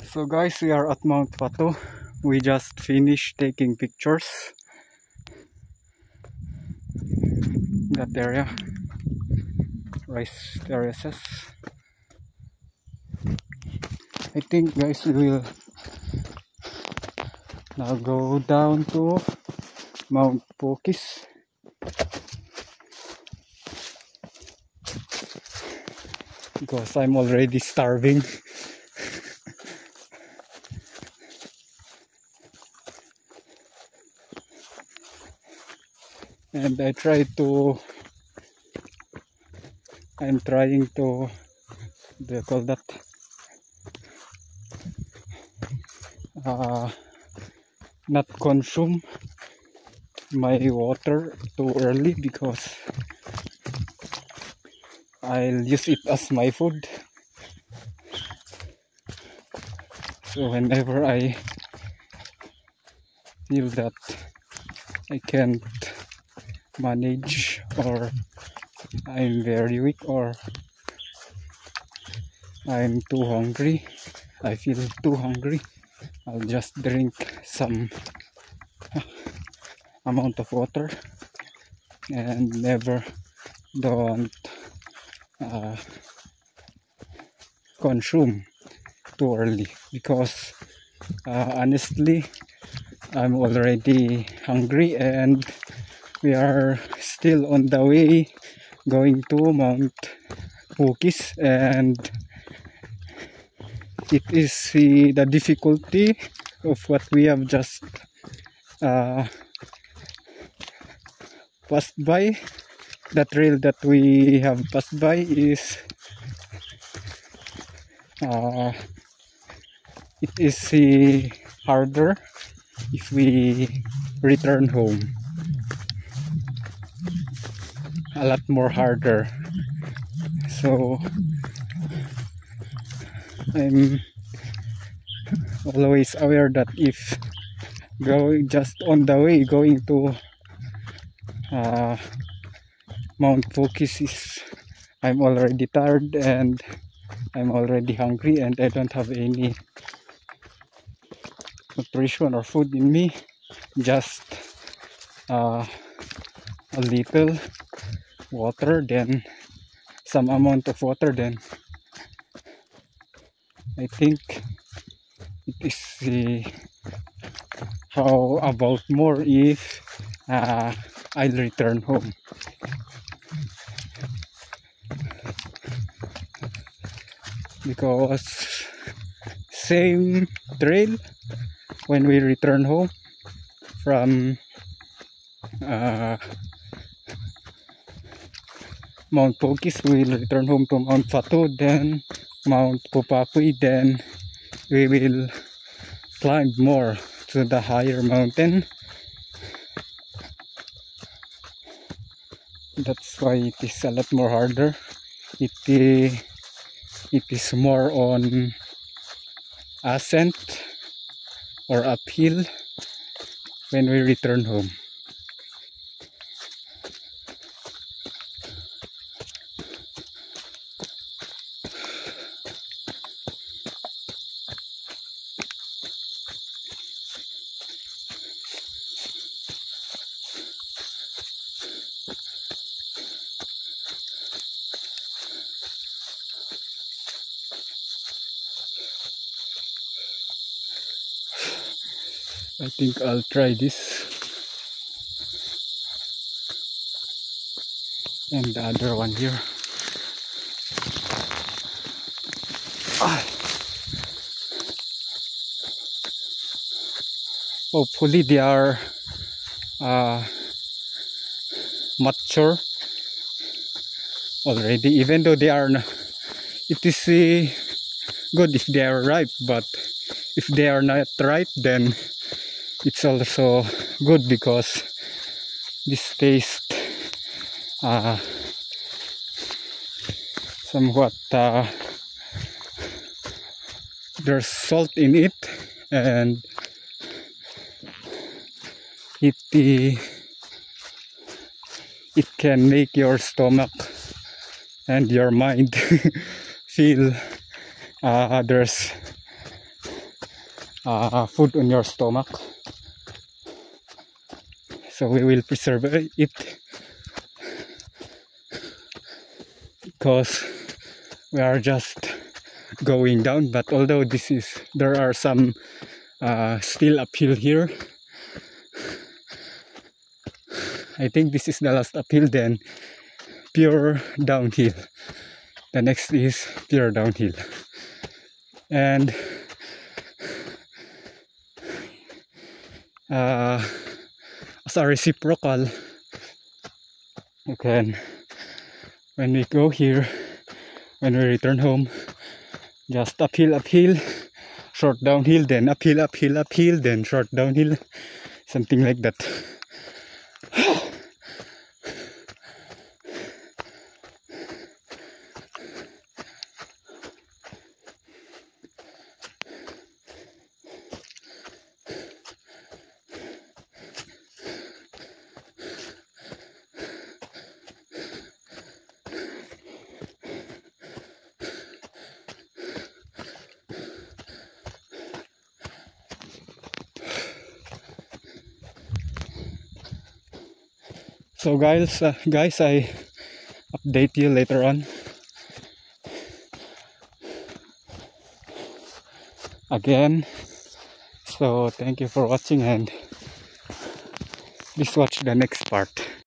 So guys, we are at Mount Fatu. We just finished taking pictures. That area, rice terraces. I think guys, we will now go down to Mount Pukis. Because I'm already starving. And I'm trying to they call that not consume my water too early, because I'll use it as my food. So whenever I feel that I can't manage, or I'm very weak, or I'm too hungry, I feel too hungry, I'll just drink some amount of water and never don't consume too early, because honestly I'm already hungry, and we are still on the way going to Mount Pukis, and it is the difficulty of what we have just passed by. The trail that we have passed by is it is harder if we return home, a lot more harder. So I'm always aware that if going just on the way going to Mount Pukis is I'm already tired and I'm already hungry, and I don't have any nutrition or food in me, just a little water, then some amount of water, then I think it is how about more if I'll return home. Because same trail when we return home from Mount Pukis, we will return home to Mount Fatu, then Mount Pupapui, then we will climb more to the higher mountain. That's why it is a lot more harder. It is more on ascent or uphill when we return home. I think I'll try this, and the other one here. Hopefully they are mature already, even though they are not. It is good if they are ripe, but if they are not ripe, then it's also good, because this taste somewhat there's salt in it, and it can make your stomach and your mind feel there's food on your stomach. So we will preserve it because we are just going down. But although there are some still uphill here, I think this is the last uphill, then pure downhill. The next is pure downhill. And as a reciprocal, you can, when we go here, when we return home, just uphill, short downhill, then uphill, then short downhill, something like that. So guys, I update you later on. Again, so thank you for watching, and please watch the next part.